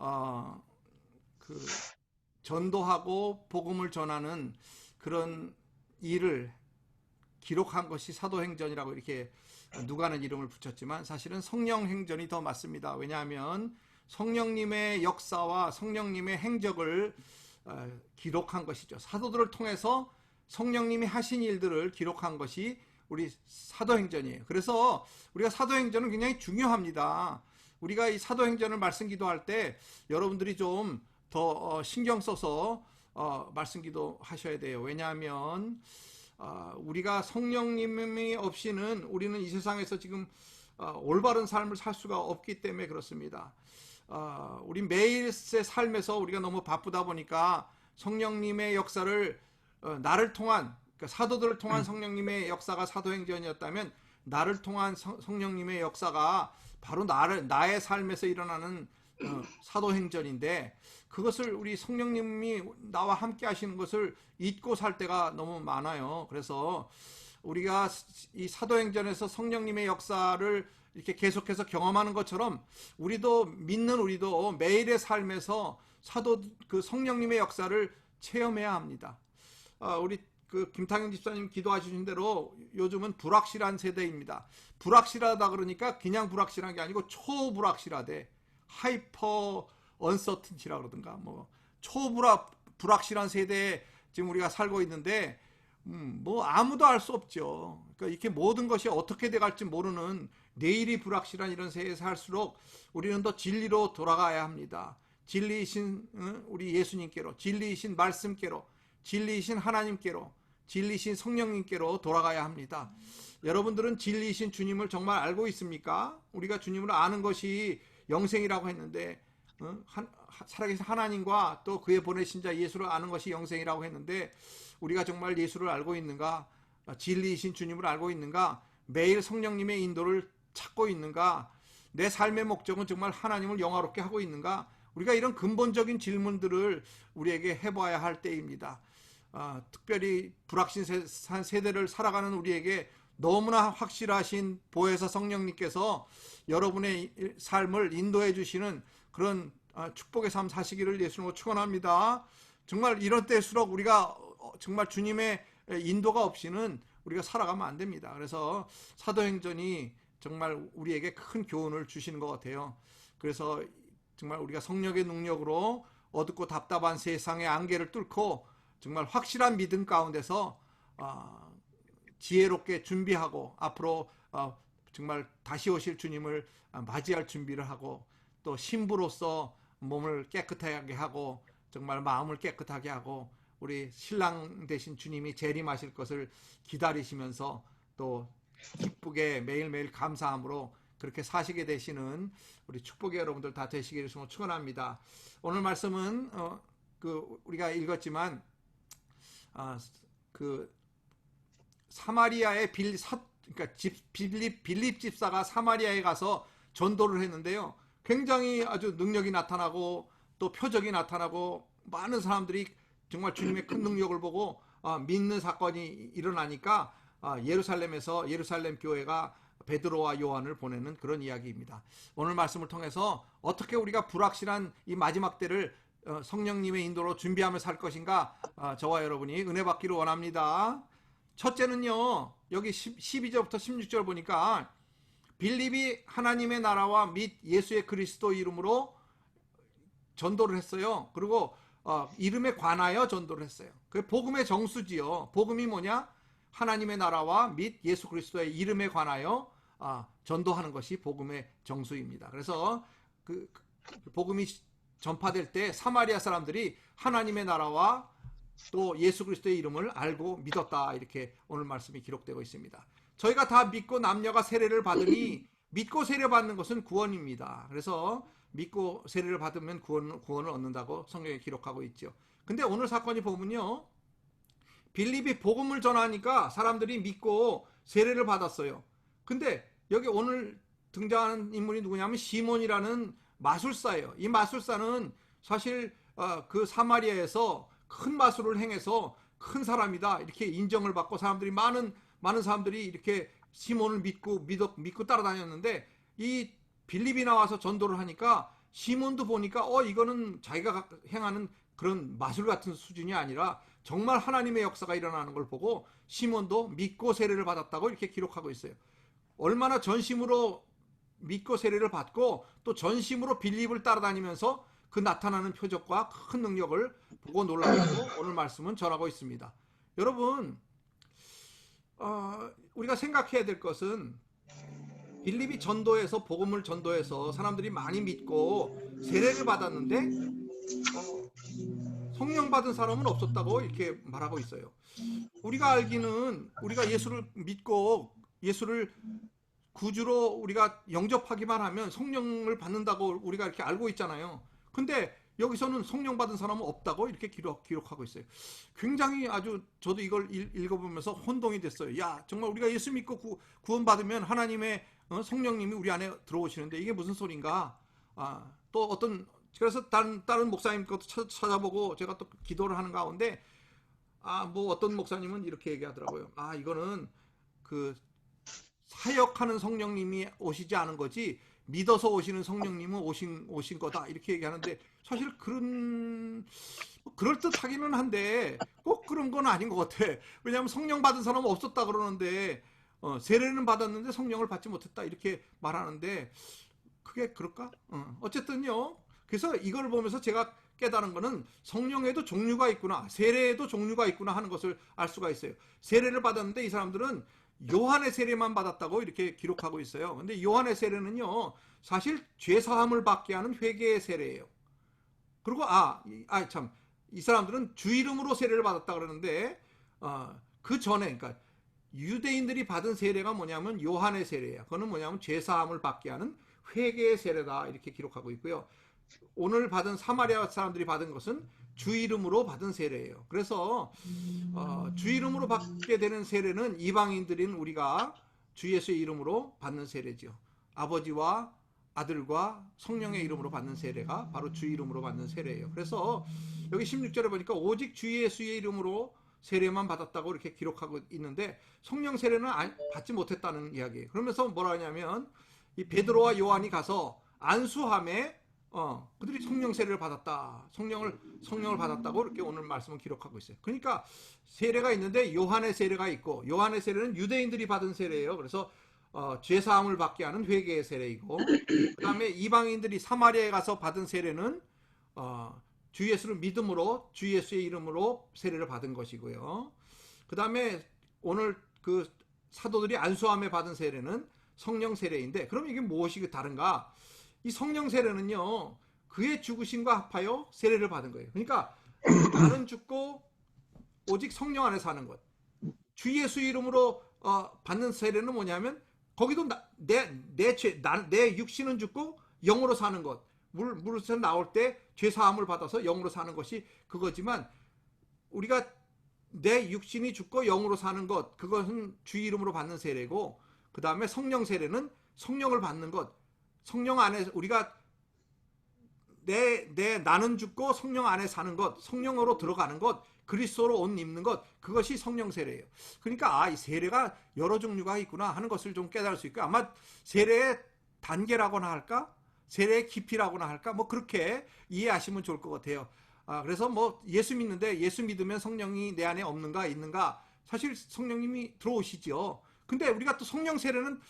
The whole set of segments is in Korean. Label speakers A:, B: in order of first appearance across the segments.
A: 어, 그 전도하고 복음을 전하는 그런 일을 기록한 것이 사도행전이라고 이렇게 누가는 이름을 붙였지만 사실은 성령행전이 더 맞습니다. 왜냐하면 성령님의 역사와 성령님의 행적을 기록한 것이죠. 사도들을 통해서 성령님이 하신 일들을 기록한 것이 우리 사도행전이에요. 그래서 우리가 사도행전은 굉장히 중요합니다. 우리가 이 사도행전을 말씀 기도할 때 여러분들이 좀 더 신경 써서 말씀 기도 하셔야 돼요. 왜냐하면 우리가 성령님이 없이는 우리는 이 세상에서 지금 올바른 삶을 살 수가 없기 때문에 그렇습니다. 우리 매일의 삶에서 우리가 너무 바쁘다 보니까 성령님의 역사를 나를 통한, 그러니까 사도들을 통한 성령님의 역사가 사도행전이었다면 나를 통한 성령님의 역사가 바로 나의 삶에서 일어나는 사도행전인데, 그것을 우리 성령님이 나와 함께 하시는 것을 잊고 살 때가 너무 많아요. 그래서 우리가 이 사도행전에서 성령님의 역사를 이렇게 계속해서 경험하는 것처럼 우리도 매일의 삶에서 그 성령님의 역사를 체험해야 합니다. 우리 그 김탕영 집사님 기도하신 대로 요즘은 불확실한 세대입니다. 불확실하다 그러니까 그냥 불확실한 게 아니고 초불확실하대, 하이퍼 언서튼티라 그러든가 뭐 초불확실한 세대에 지금 우리가 살고 있는데 뭐 아무도 알 수 없죠. 그러니까 이렇게 모든 것이 어떻게 돼갈지 모르는 내일이 불확실한 이런 세계에 살수록 우리는 더 진리로 돌아가야 합니다. 진리이신 우리 예수님께로, 진리이신 말씀께로, 진리이신 하나님께로, 진리이신 성령님께로 돌아가야 합니다. 여러분들은 진리이신 주님을 정말 알고 있습니까? 우리가 주님을 아는 것이 영생이라고 했는데 살아계신 하나님과 또 그의 보내신 자 예수를 아는 것이 영생이라고 했는데 우리가 정말 예수를 알고 있는가? 진리이신 주님을 알고 있는가? 매일 성령님의 인도를 찾고 있는가? 내 삶의 목적은 정말 하나님을 영화롭게 하고 있는가? 우리가 이런 근본적인 질문들을 우리에게 해봐야 할 때입니다. 특별히 불확실한 세대를 살아가는 우리에게 너무나 확실하신 보혜사 성령님께서 여러분의 삶을 인도해 주시는 그런 축복의 삶 사시기를 예수님으로 축원합니다. 정말 이런 때일수록 우리가 정말 주님의 인도가 없이는 우리가 살아가면 안 됩니다. 그래서 사도행전이 정말 우리에게 큰 교훈을 주시는 것 같아요. 그래서 정말 우리가 성령의 능력으로 어둡고 답답한 세상의 안개를 뚫고 정말 확실한 믿음 가운데서 지혜롭게 준비하고 앞으로 정말 다시 오실 주님을 맞이할 준비를 하고 또 신부로서 몸을 깨끗하게 하고 정말 마음을 깨끗하게 하고 우리 신랑 되신 주님이 재림하실 것을 기다리시면서 또 기쁘게 매일매일 감사함으로 그렇게 사시게 되시는 우리 축복의 여러분들 다 되시기를 축원합니다. 오늘 말씀은 우리가 읽었지만 그 사마리아의 그러니까 빌립 집사가 사마리아에 가서 전도를 했는데요. 굉장히 아주 능력이 나타나고 또 표적이 나타나고 많은 사람들이 정말 주님의 큰 능력을 보고 믿는 사건이 일어나니까 예루살렘 교회가 베드로와 요한을 보내는 그런 이야기입니다. 오늘 말씀을 통해서 어떻게 우리가 불확실한 이 마지막 때를 성령님의 인도로 준비하며 살 것인가 저와 여러분이 은혜 받기를 원합니다. 첫째는요, 여기 12절부터 16절 보니까 빌립이 하나님의 나라와 및 예수의 그리스도 이름으로 전도를 했어요. 그리고 이름에 관하여 전도를 했어요. 그게 복음의 정수지요. 복음이 뭐냐? 하나님의 나라와 및 예수 그리스도의 이름에 관하여 전도하는 것이 복음의 정수입니다. 그래서 그 복음이 전파될 때 사마리아 사람들이 하나님의 나라와 또 예수 그리스도의 이름을 알고 믿었다, 이렇게 오늘 말씀이 기록되고 있습니다. 저희가 다 믿고 남녀가 세례를 받으니 믿고 세례 받는 것은 구원입니다. 그래서 믿고 세례를 받으면 구원을 얻는다고 성경에 기록하고 있죠. 근데 오늘 사건이 보면요, 빌립이 복음을 전하니까 사람들이 믿고 세례를 받았어요. 근데 여기 오늘 등장하는 인물이 누구냐면 시몬이라는 마술사예요. 이 마술사는 사실 그 사마리아에서 큰 마술을 행해서 큰 사람이다 이렇게 인정을 받고 사람들이 많은 사람들이 이렇게 시몬을 믿고 따라다녔는데 이 빌립이 나와서 전도를 하니까 시몬도 보니까 이거는 자기가 행하는 그런 마술 같은 수준이 아니라 정말 하나님의 역사가 일어나는 걸 보고 시몬도 믿고 세례를 받았다고 이렇게 기록하고 있어요. 얼마나 전심으로 믿고 세례를 받고 또 전심으로 빌립을 따라다니면서 그 나타나는 표적과 큰 능력을 보고 놀랐다고 오늘 말씀은 전하고 있습니다. 여러분, 우리가 생각해야 될 것은 빌립이 전도해서 복음을 전도해서 사람들이 많이 믿고 세례를 받았는데 성령 받은 사람은 없었다고 이렇게 말하고 있어요. 우리가 알기는 우리가 예수를 믿고 예수를 구주로 우리가 영접하기만 하면 성령을 받는다고 우리가 이렇게 알고 있잖아요. 근데 여기서는 성령 받은 사람은 없다고 이렇게 기록하고 있어요. 굉장히 아주 저도 이걸 읽어보면서 혼동이 됐어요. 야, 정말 우리가 예수 믿고 구원받으면 하나님의 성령님이 우리 안에 들어오시는데 이게 무슨 소린가? 또 그래서 다른 목사님 것도 찾아보고 제가 또 기도를 하는 가운데 뭐 어떤 목사님은 이렇게 얘기하더라고요. 이거는 그 사역하는 성령님이 오시지 않은 거지 믿어서 오시는 성령님은 오신 거다 이렇게 얘기하는데 사실 그럴듯하기는 한데 꼭 그런 건 아닌 것 같아. 왜냐하면 성령 받은 사람은 없었다 그러는데 세례는 받았는데 성령을 받지 못했다 이렇게 말하는데 그게 그럴까? 어쨌든요. 그래서 이걸 보면서 제가 깨달은 거는 성령에도 종류가 있구나, 세례에도 종류가 있구나 하는 것을 알 수가 있어요. 세례를 받았는데 이 사람들은 요한의 세례만 받았다고 이렇게 기록하고 있어요. 근데 요한의 세례는요, 사실 죄사함을 받게 하는 회개의 세례예요. 그리고 이 사람들은 주 이름으로 세례를 받았다 그러는데 그 전에, 그러니까 유대인들이 받은 세례가 뭐냐면 요한의 세례예요. 그거는 뭐냐면 죄사함을 받게 하는 회개의 세례다 이렇게 기록하고 있고요. 오늘 받은 사마리아 사람들이 받은 것은 주 이름으로 받은 세례예요. 그래서 주 이름으로 받게 되는 세례는 이방인들인 우리가 주 예수의 이름으로 받는 세례죠. 아버지와 아들과 성령의 이름으로 받는 세례가 바로 주 이름으로 받는 세례예요. 그래서 여기 16절에 보니까 오직 주 예수의 이름으로 세례만 받았다고 이렇게 기록하고 있는데 성령 세례는 받지 못했다는 이야기예요. 그러면서 뭐라 하냐면 이 베드로와 요한이 가서 안수함에 그들이 성령 세례를 받았다. 성령을 받았다고 이렇게 오늘 말씀을 기록하고 있어요. 그러니까 세례가 있는데 요한의 세례가 있고, 요한의 세례는 유대인들이 받은 세례예요. 그래서 죄 사함을 받게 하는 회개의 세례이고, 그다음에 이방인들이 사마리아에 가서 받은 세례는 주 예수를 믿음으로 주 예수의 이름으로 세례를 받은 것이고요. 그다음에 오늘 그 사도들이 안수함에 받은 세례는 성령 세례인데, 그럼 이게 무엇이 다른가? 이 성령 세례는요, 그의 죽으심과 합하여 세례를 받은 거예요. 그러니까 나는 죽고 오직 성령 안에 사는 것. 주 예수 이름으로 받는 세례는 뭐냐면 거기도 내 육신은 죽고 영으로 사는 것. 물에서 나올 때 죄 사함을 받아서 영으로 사는 것이 그거지만, 우리가 내 육신이 죽고 영으로 사는 것, 그것은 주 이름으로 받는 세례고, 그 다음에 성령 세례는 성령을 받는 것. 성령 안에 우리가 나는 죽고 성령 안에 사는 것, 성령으로 들어가는 것, 그리스도로 옷 입는 것, 그것이 성령 세례예요. 그러니까 이 세례가 여러 종류가 있구나 하는 것을 좀 깨달을 수 있고, 아마 세례의 단계라고나 할까, 세례의 깊이라고나 할까, 뭐 그렇게 이해하시면 좋을 것 같아요. 그래서 뭐 예수 믿는데 예수 믿으면 성령이 내 안에 없는가 있는가, 사실 성령님이 들어오시죠. 근데 우리가 또 성령 세례는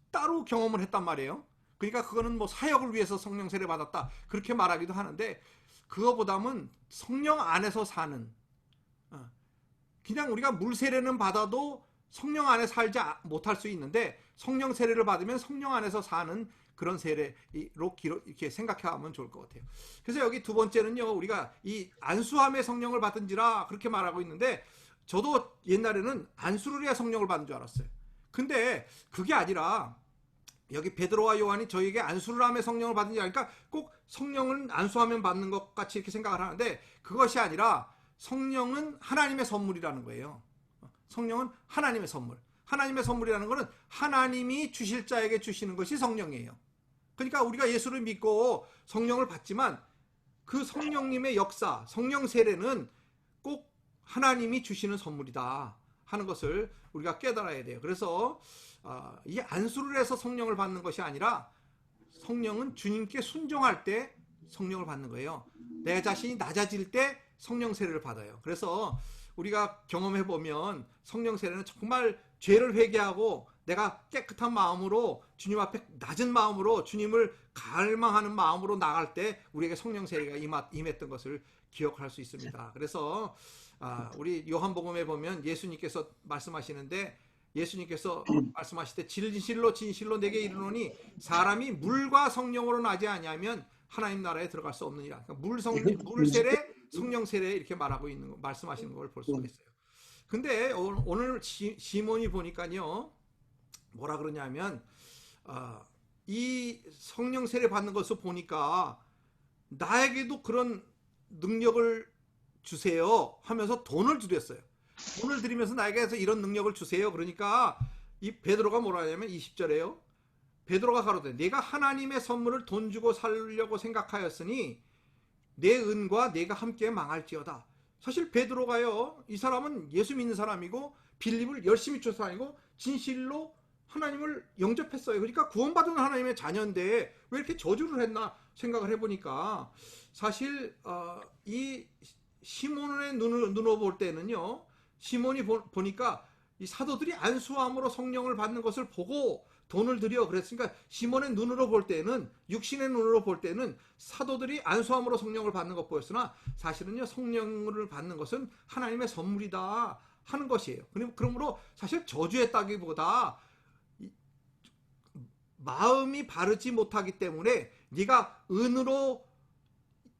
A: 따로 경험을 했단 말이에요. 그러니까 그거는 뭐 사역을 위해서 성령 세례 받았다 그렇게 말하기도 하는데, 그거보다는 성령 안에서 사는, 그냥 우리가 물 세례는 받아도 성령 안에 살지 못할 수 있는데, 성령 세례를 받으면 성령 안에서 사는 그런 세례로 이렇게 생각하면 좋을 것 같아요. 그래서 여기 두 번째는요, 우리가 이 안수함의 성령을 받은지라 그렇게 말하고 있는데, 저도 옛날에는 안수를 해야 성령을 받은 줄 알았어요. 근데 그게 아니라 여기 베드로와 요한이 저에게 안수를 하며 성령을 받은지 아니까 꼭 성령은 안수하면 받는 것 같이 이렇게 생각을 하는데, 그것이 아니라 성령은 하나님의 선물이라는 거예요. 성령은 하나님의 선물. 하나님의 선물이라는 것은 하나님이 주실 자에게 주시는 것이 성령이에요. 그러니까 우리가 예수를 믿고 성령을 받지만 그 성령님의 역사, 성령 세례는 꼭 하나님이 주시는 선물이다 하는 것을 우리가 깨달아야 돼요. 그래서 이 안수를 해서 성령을 받는 것이 아니라 성령은 주님께 순종할 때 성령을 받는 거예요. 내 자신이 낮아질 때 성령 세례를 받아요. 그래서 우리가 경험해 보면 성령 세례는 정말 죄를 회개하고 내가 깨끗한 마음으로 주님 앞에 낮은 마음으로 주님을 갈망하는 마음으로 나갈 때 우리에게 성령 세례가 임했던 것을 기억할 수 있습니다. 그래서 우리 요한복음에 보면 예수님께서 말씀하시는데, 예수님께서 말씀하실 때 진실로 진실로 내게 이르노니 사람이 물과 성령으로 나지 아니하면 하나님 나라에 들어갈 수 없느니라. 그러니까 물 세례, 성령 세례 이렇게 말씀하시는 걸 볼 수가 있어요. 근데 오늘 시몬이 보니까요, 뭐라 그러냐면 이 성령 세례 받는 것을 보니까 나에게도 그런 능력을 주세요 하면서 돈을 드렸어요. 돈을 드리면서 나에게서 이런 능력을 주세요. 그러니까 이 베드로가 뭐라 하냐면 20절에요. 베드로가 가로되 내가 하나님의 선물을 돈 주고 살려고 생각하였으니 내 은과 내가 함께 망할지어다. 사실 베드로가요, 이 사람은 예수 믿는 사람이고 빌립을 열심히 쫓아 다니고 진실로 하나님을 영접했어요. 그러니까 구원받은 하나님의 자녀인데 왜 이렇게 저주를 했나 생각을 해보니까 사실 이 시몬의 눈으로 볼 때는요, 시몬이 보니까 이 사도들이 안수함으로 성령을 받는 것을 보고 돈을 드려 그랬으니까 시몬의 눈으로 볼 때는, 육신의 눈으로 볼 때는 사도들이 안수함으로 성령을 받는 것 보였으나 사실은요, 성령을 받는 것은 하나님의 선물이다 하는 것이에요. 그러므로 사실 저주했다기보다 마음이 바르지 못하기 때문에 네가 은으로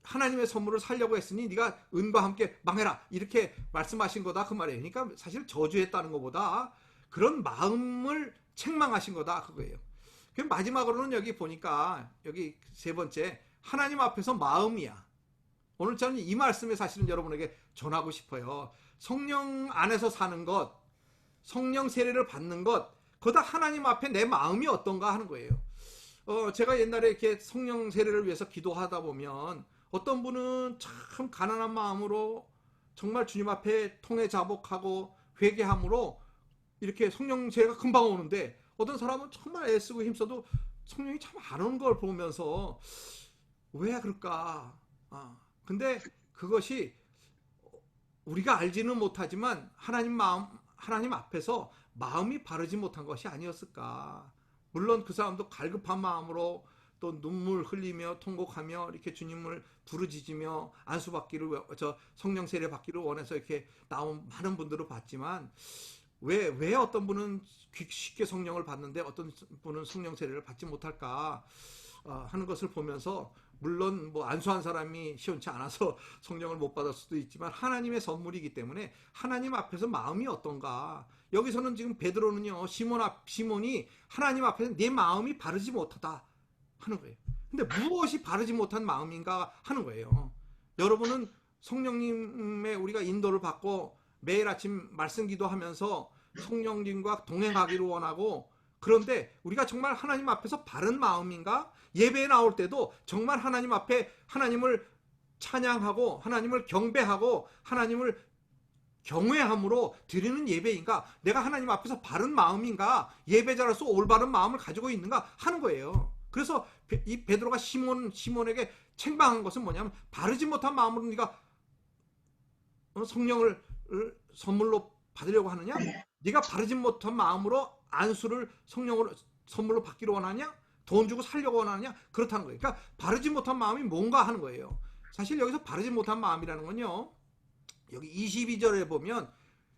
A: 하나님의 선물을 살려고 했으니 네가 은과 함께 망해라 이렇게 말씀하신 거다 그 말이에요. 그러니까 사실 저주했다는 것보다 그런 마음을 책망하신 거다 그거예요. 그럼 마지막으로는 여기 보니까 여기 세 번째, 하나님 앞에서 마음이야. 오늘 저는 이 말씀에 사실은 여러분에게 전하고 싶어요. 성령 안에서 사는 것, 성령 세례를 받는 것, 그다 하나님 앞에 내 마음이 어떤가 하는 거예요. 제가 옛날에 이렇게 성령 세례를 위해서 기도하다 보면 어떤 분은 참 가난한 마음으로 정말 주님 앞에 통회 자복하고 회개함으로 이렇게 성령 세례가 금방 오는데, 어떤 사람은 정말 애쓰고 힘써도 성령이 참 안 오는 걸 보면서 왜 그럴까? 근데 그것이 우리가 알지는 못하지만 하나님 앞에서 마음이 바르지 못한 것이 아니었을까. 물론 그 사람도 갈급한 마음으로 또 눈물 흘리며 통곡하며 이렇게 주님을 부르짖으며 안수받기를, 성령 세례 받기를 원해서 이렇게 나온 많은 분들을 봤지만 왜 어떤 분은 쉽게 성령을 받는데 어떤 분은 성령 세례를 받지 못할까 하는 것을 보면서, 물론 뭐 안수한 사람이 시원치 않아서 성령을 못 받을 수도 있지만 하나님의 선물이기 때문에 하나님 앞에서 마음이 어떤가. 여기서는 지금 베드로는요, 시몬이 하나님 앞에서 내 마음이 바르지 못하다 하는 거예요. 근데 무엇이 바르지 못한 마음인가 하는 거예요. 여러분은 성령님의 우리가 인도를 받고 매일 아침 말씀 기도하면서 성령님과 동행하기를 원하고, 그런데 우리가 정말 하나님 앞에서 바른 마음인가? 예배에 나올 때도 정말 하나님 앞에 하나님을 찬양하고 하나님을 경배하고 하나님을 경외함으로 드리는 예배인가? 내가 하나님 앞에서 바른 마음인가? 예배자로서 올바른 마음을 가지고 있는가 하는 거예요. 그래서 이 베드로가 시몬에게 책망한 것은 뭐냐면, 바르지 못한 마음으로 네가 성령을 선물로 받으려고 하느냐? 네가 바르지 못한 마음으로 안수를 성령으로 선물로 받기로 원하냐? 돈 주고 살려고 원하느냐? 그렇다는 거예요. 그러니까 바르지 못한 마음이 뭔가 하는 거예요. 사실 여기서 바르지 못한 마음이라는 건요, 여기 22절에 보면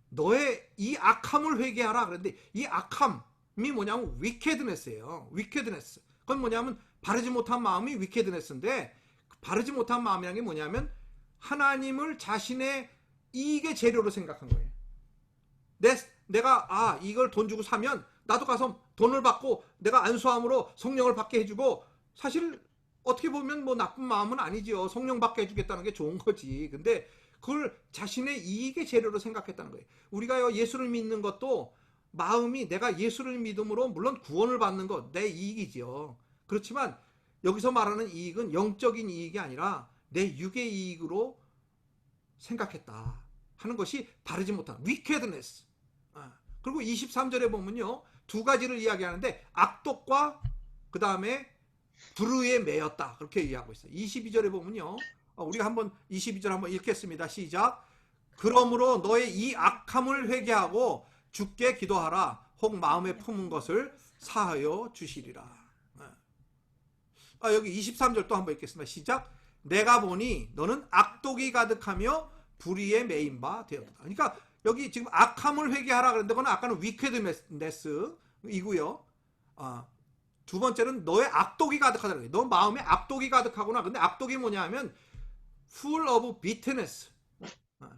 A: 너의 이 악함을 회개하라 그런데, 이 악함이 뭐냐면 wickedness예요. wickedness. 그건 뭐냐면 바르지 못한 마음이 wickedness인데, 바르지 못한 마음이라는 게 뭐냐면 하나님을 자신의 이익의 재료로 생각한 거예요. 내가 이걸 돈 주고 사면 나도 가서 돈을 받고 내가 안수함으로 성령을 받게 해주고, 사실 어떻게 보면 뭐 나쁜 마음은 아니지요. 성령 받게 해주겠다는 게 좋은 거지. 근데 그걸 자신의 이익의 재료로 생각했다는 거예요. 우리가요, 예수를 믿는 것도 마음이 내가 예수를 믿음으로 물론 구원을 받는 것 내 이익이지요. 그렇지만 여기서 말하는 이익은 영적인 이익이 아니라 내 육의 이익으로 생각했다 하는 것이 바르지 못한 wickedness. 그리고 23절에 보면요, 두 가지를 이야기하는데 악독과 그 다음에 불의에 매였다. 그렇게 얘기하고 있어요. 22절에 보면요. 우리가 한번 22절 한번 읽겠습니다. 시작. 그러므로 너의 이 악함을 회개하고 주께 기도하라. 혹 마음에 품은 것을 사하여 주시리라. 여기 23절 또 한번 읽겠습니다. 시작. 내가 보니 너는 악독이 가득하며 불의에 매인 바 되었다. 그러니까 여기 지금 악함을 회개하라 그랬는데 그건 아까는 wickedness이고요. 두 번째는 너의 악독이 가득하다는 거예요. 너 마음에 악독이 가득하구나. 근데 악독이 뭐냐 하면 full of bitterness.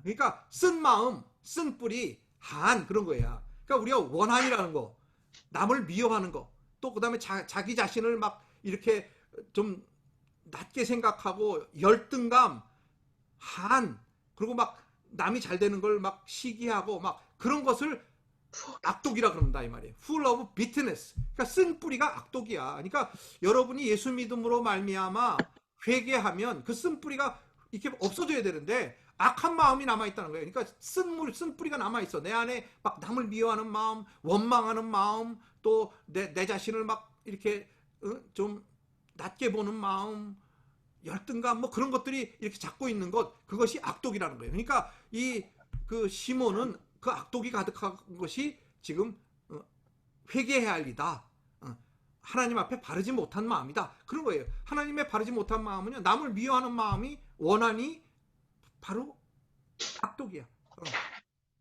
A: 그러니까 쓴 마음, 쓴 뿌리, 한 그런 거야. 그러니까 우리가 원한이라는 거, 남을 미워하는 거, 또 그다음에 자기 자신을 막 이렇게 좀 낮게 생각하고 열등감, 한, 그리고 막 남이 잘 되는 걸 막 시기하고 막 그런 것을 악독이라 그런다 이 말이에요. full of bitterness. 그러니까 쓴 뿌리가 악독이야. 그러니까 여러분이 예수 믿음으로 말미암아 회개하면 그 쓴 뿌리가 이렇게 없어져야 되는데 악한 마음이 남아 있다는 거예요. 그러니까 쓴 뿌리가 남아 있어. 내 안에 막 남을 미워하는 마음, 원망하는 마음, 또 내 자신을 막 이렇게 좀 낮게 보는 마음, 열등감 뭐 그런 것들이 이렇게 잡고 있는 것, 그것이 악독이라는 거예요. 그러니까 그 시몬은 그 악독이 가득한 것이 지금 회개해야 할 일이다. 하나님 앞에 바르지 못한 마음이다. 그런 거예요. 하나님의 바르지 못한 마음은요, 남을 미워하는 마음이, 원한이 바로 악독이야.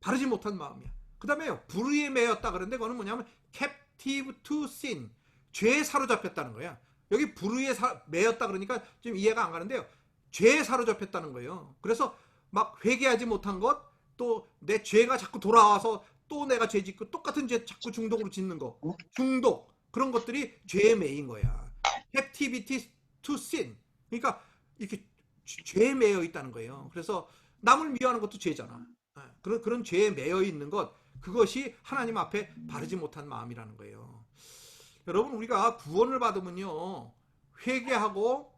A: 바르지 못한 마음이야. 그 다음에 불의에 매였다 그러는데 그거는 뭐냐면 captive to sin, 죄에 사로잡혔다는 거야. 여기 불의에 매였다 그러니까 좀 이해가 안 가는데요. 죄에 사로잡혔다는 거예요. 그래서 막 회개하지 못한 것, 또 내 죄가 자꾸 돌아와서 또 내가 죄 짓고 똑같은 죄 자꾸 중독으로 짓는 거, 중독, 그런 것들이 죄에 매인 거야. captivity to sin. 그러니까 이렇게 죄에 매여 있다는 거예요. 그래서 남을 미워하는 것도 죄잖아. 그런 죄에 매여 있는 것, 그것이 하나님 앞에 바르지 못한 마음이라는 거예요. 여러분, 우리가 구원을 받으면요, 회개하고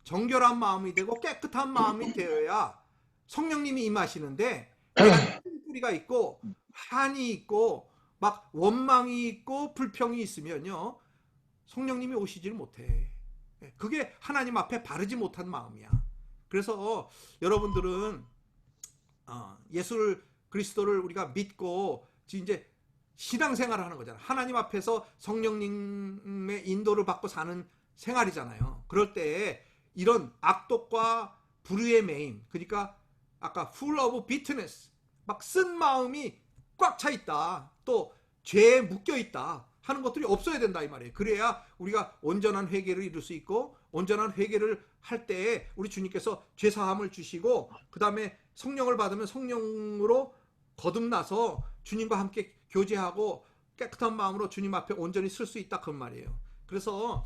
A: 정결한 마음이 되고 깨끗한 마음이 되어야 성령님이 임하시는데, 뿌리가 있고 한이 있고 막 원망이 있고 불평이 있으면요, 성령님이 오시질 못해. 그게 하나님 앞에 바르지 못한 마음이야. 그래서 여러분들은 예수 그리스도를 우리가 믿고 이제 신앙생활을 하는 거잖아. 하나님 앞에서 성령님의 인도를 받고 사는 생활이잖아요. 그럴 때 이런 악독과 불의의 매임, 그러니까 아까 full of bitterness, 막 쓴 마음이 꽉 차 있다, 또 죄에 묶여 있다 하는 것들이 없어야 된다 이 말이에요. 그래야 우리가 온전한 회개를 이룰 수 있고, 온전한 회개를 할 때에 우리 주님께서 죄 사함을 주시고, 그 다음에 성령을 받으면 성령으로 거듭나서 주님과 함께 교제하고 깨끗한 마음으로 주님 앞에 온전히 쓸 수 있다 그 말이에요. 그래서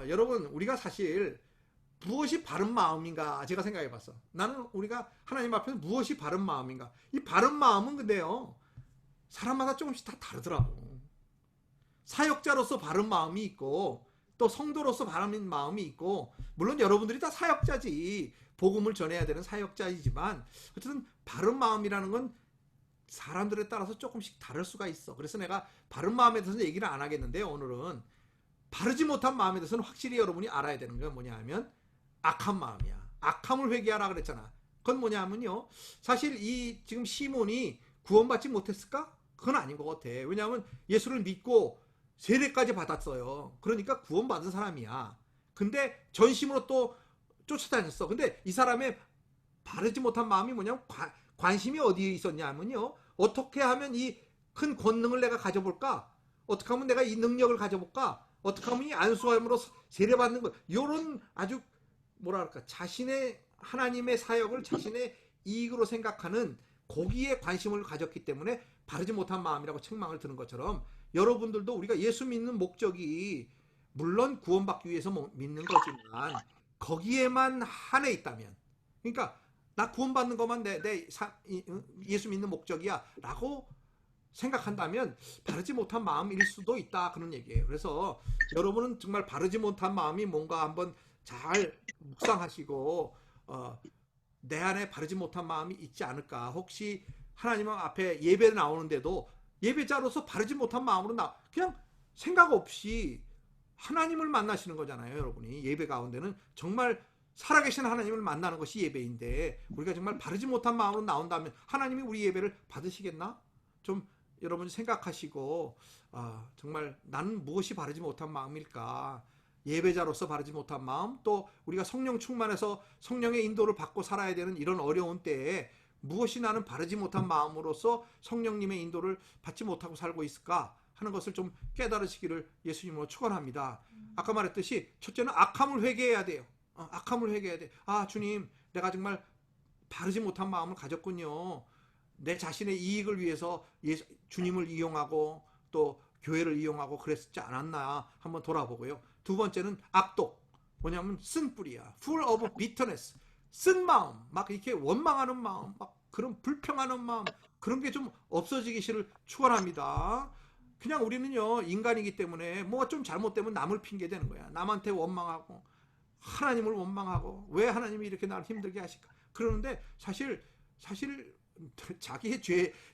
A: 여러분, 우리가 사실 무엇이 바른 마음인가 제가 생각해 봤어. 나는 우리가 하나님 앞에서 무엇이 바른 마음인가, 이 바른 마음은 근데요, 사람마다 조금씩 다 다르더라고. 사역자로서 바른 마음이 있고, 또 성도로서 바른 마음이 있고, 물론 여러분들이 다 사역자지, 복음을 전해야 되는 사역자이지만 어쨌든 바른 마음이라는 건 사람들에 따라서 조금씩 다를 수가 있어. 그래서 내가 바른 마음에 대해서는 얘기를 안 하겠는데요, 오늘은 바르지 못한 마음에 대해서는 확실히 여러분이 알아야 되는 건 뭐냐 하면 악한 마음이야. 악함을 회개하라 그랬잖아. 그건 뭐냐 하면요, 사실 이 지금 시몬이 구원받지 못했을까? 그건 아닌 것 같아. 왜냐하면 예수를 믿고 세례까지 받았어요. 그러니까 구원받은 사람이야. 근데 전심으로 또 쫓아다녔어. 근데 이 사람의 바르지 못한 마음이 뭐냐면 관심이 어디에 있었냐면요, 어떻게 하면 이 큰 권능을 내가 가져볼까? 어떻게 하면 내가 이 능력을 가져볼까? 어떻게 하면 이 안수함으로 세례받는 거, 이런 아주 뭐랄까, 자신의 하나님의 사역을 자신의 이익으로 생각하는 거기에 관심을 가졌기 때문에 바르지 못한 마음이라고 책망을 드는 것처럼, 여러분들도 우리가 예수 믿는 목적이 물론 구원받기 위해서 믿는 거지만 거기에만 한해 있다면, 그러니까 나 구원받는 것만 예수 믿는 목적이야 라고 생각한다면 바르지 못한 마음일 수도 있다, 그런 얘기예요. 그래서 여러분은 정말 바르지 못한 마음이 뭔가 한번 잘 묵상하시고, 내 안에 바르지 못한 마음이 있지 않을까. 혹시 하나님 앞에 예배를 나오는데도 예배자로서 바르지 못한 마음으로 그냥 생각 없이 하나님을 만나시는 거잖아요. 여러분이 예배 가운데는 정말 살아계신 하나님을 만나는 것이 예배인데, 우리가 정말 바르지 못한 마음으로 나온다면 하나님이 우리 예배를 받으시겠나? 좀 여러분 생각하시고, 정말 나는 무엇이 바르지 못한 마음일까? 예배자로서 바르지 못한 마음, 또 우리가 성령 충만해서 성령의 인도를 받고 살아야 되는 이런 어려운 때에 무엇이 나는 바르지 못한 마음으로서 성령님의 인도를 받지 못하고 살고 있을까 하는 것을 좀 깨달으시기를 예수님으로 축원합니다. 아까 말했듯이 첫째는 악함을 회개해야 돼요. 악함을 회개해야 돼. 주님, 내가 정말 바르지 못한 마음을 가졌군요. 내 자신의 이익을 위해서 주님을 이용하고 또 교회를 이용하고 그랬지 않았나 한번 돌아보고요. 두 번째는 악독. 뭐냐면 쓴뿌리야. full of bitterness. 쓴 마음, 막 이렇게 원망하는 마음, 막 그런 불평하는 마음, 그런 게 좀 없어지기를 축원합니다. 그냥 우리는요, 인간이기 때문에 뭐가 좀 잘못되면 남을 핑계대는 거야. 남한테 원망하고 하나님을 원망하고 왜 하나님이 이렇게 나를 힘들게 하실까? 그러는데 사실 자기의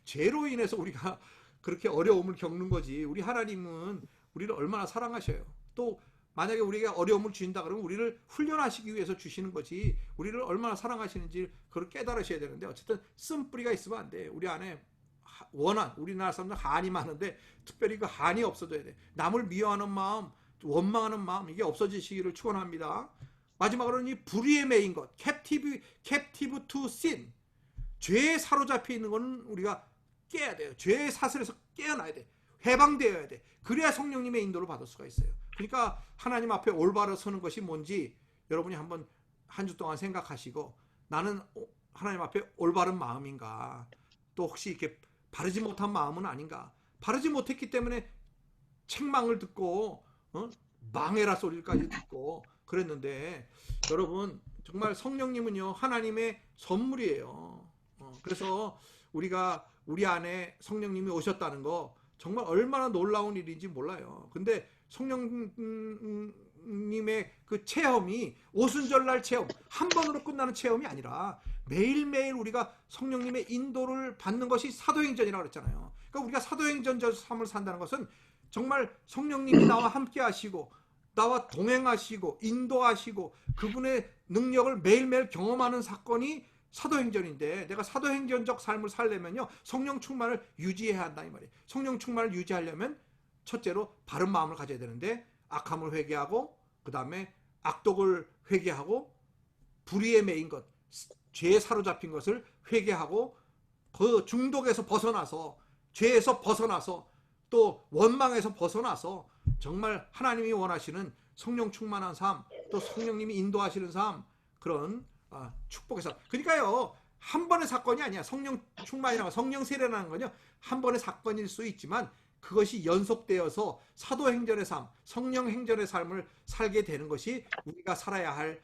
A: 죄로 인해서 우리가 그렇게 어려움을 겪는 거지. 우리 하나님은 우리를 얼마나 사랑하셔요. 또 만약에 우리가 어려움을 주신다 그러면 우리를 훈련하시기 위해서 주시는 거지, 우리를 얼마나 사랑하시는지 그걸 깨달으셔야 되는데, 어쨌든 쓴뿌리가 있으면 안 돼. 우리 안에 우리나라 사람들 한이 많은데 특별히 그 한이 없어져야 돼. 남을 미워하는 마음, 원망하는 마음, 이게 없어지시기를 축원합니다. 마지막으로는 이 불의에 매인 것, captive to sin, 죄에 사로잡혀 있는 거는 우리가 깨야 돼요. 죄의 사슬에서 깨어나야 돼. 해방되어야 돼. 그래야 성령님의 인도를 받을 수가 있어요. 그러니까 하나님 앞에 올바로 서는 것이 뭔지 여러분이 한번 한 주 동안 생각하시고, 나는 하나님 앞에 올바른 마음인가, 또 혹시 이렇게 바르지 못한 마음은 아닌가. 바르지 못했기 때문에 책망을 듣고 망해라 소리까지 듣고 그랬는데, 여러분 정말 성령님은요, 하나님의 선물이에요. 그래서 우리가 우리 안에 성령님이 오셨다는 거 정말 얼마나 놀라운 일인지 몰라요. 근데 성령님의 그 체험이 오순절날 체험, 한 번으로 끝나는 체험이 아니라 매일매일 우리가 성령님의 인도를 받는 것이 사도행전이라고 그랬잖아요. 그러니까 우리가 사도행전자 삶을 산다는 것은 정말 성령님이 나와 함께 하시고 나와 동행하시고 인도하시고 그분의 능력을 매일매일 경험하는 사건이 사도행전인데, 내가 사도행전적 삶을 살려면요, 성령 충만을 유지해야 한다 이 말이에요. 성령 충만을 유지하려면 첫째로 바른 마음을 가져야 되는데, 악함을 회개하고 그 다음에 악독을 회개하고 불의에 매인 것, 죄에 사로잡힌 것을 회개하고 그 중독에서 벗어나서, 죄에서 벗어나서, 또 원망에서 벗어나서 정말 하나님이 원하시는 성령 충만한 삶, 또 성령님이 인도하시는 삶, 그런 축복의 삶. 그러니까요, 한 번의 사건이 아니야. 성령 충만이라고, 성령 세례라는 건요, 한 번의 사건일 수 있지만 그것이 연속되어서 사도행전의 삶, 성령행전의 삶을 살게 되는 것이 우리가 살아야 할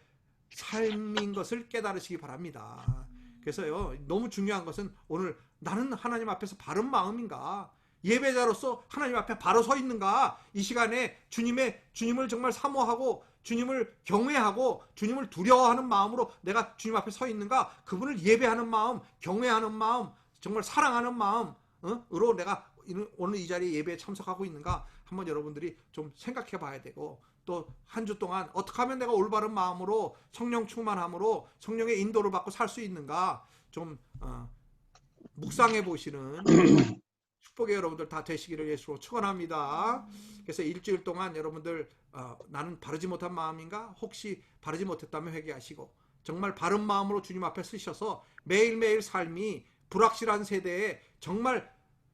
A: 삶인 것을 깨달으시기 바랍니다. 그래서요, 너무 중요한 것은 오늘 나는 하나님 앞에서 바른 마음인가, 예배자로서 하나님 앞에 바로 서 있는가, 이 시간에 주님을 정말 사모하고 주님을 경외하고 주님을 두려워하는 마음으로 내가 주님 앞에 서 있는가, 그분을 예배하는 마음, 경외하는 마음, 정말 사랑하는 마음으로 내가 오늘 이 자리에 예배에 참석하고 있는가, 한번 여러분들이 좀 생각해 봐야 되고, 또 한 주 동안 어떻게 하면 내가 올바른 마음으로 성령 충만함으로 성령의 인도를 받고 살 수 있는가 좀 묵상해 보시는 축복의 여러분들 다 되시기를 예수로 축원합니다. 그래서 일주일 동안 여러분들 나는 바르지 못한 마음인가, 혹시 바르지 못했다면 회개하시고 정말 바른 마음으로 주님 앞에 서셔서 매일매일 삶이 불확실한 세대에 정말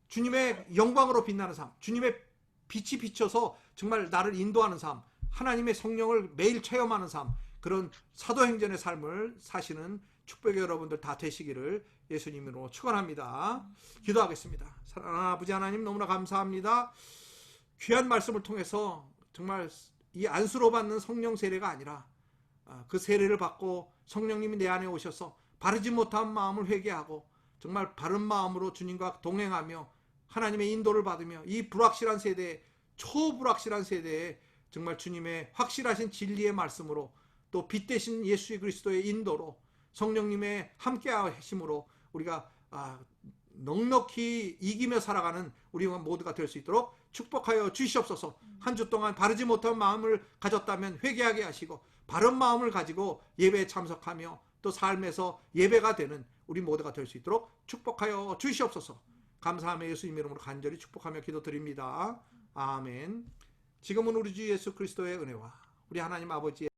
A: 주님의 영광으로 빛나는 삶, 주님의 빛이 비쳐서 정말 나를 인도하는 삶, 하나님의 성령을 매일 체험하는 삶, 그런 사도행전의 삶을 사시는 축복의 여러분들 다 되시기를 예수님으로 축원합니다. 기도하겠습니다. 사랑하는 아버지 하나님, 너무나 감사합니다. 귀한 말씀을 통해서 정말 이 안수로 받는 성령 세례가 아니라 그 세례를 받고 성령님이 내 안에 오셔서 바르지 못한 마음을 회개하고 정말 바른 마음으로 주님과 동행하며 하나님의 인도를 받으며 이 불확실한 세대에, 초불확실한 세대에 정말 주님의 확실하신 진리의 말씀으로, 또 빛 대신 예수 그리스도의 인도로, 성령님의 함께 하심으로 우리가 넉넉히 이기며 살아가는 우리 모두가 될 수 있도록 축복하여 주시옵소서. 한 주 동안 바르지 못한 마음을 가졌다면 회개하게 하시고 바른 마음을 가지고 예배에 참석하며 또 삶에서 예배가 되는 우리 모두가 될 수 있도록 축복하여 주시옵소서. 감사하며 예수님 이름으로 간절히 축복하며 기도드립니다. 아멘. 지금은 우리 주 예수 그리스도의 은혜와 우리 하나님 아버지의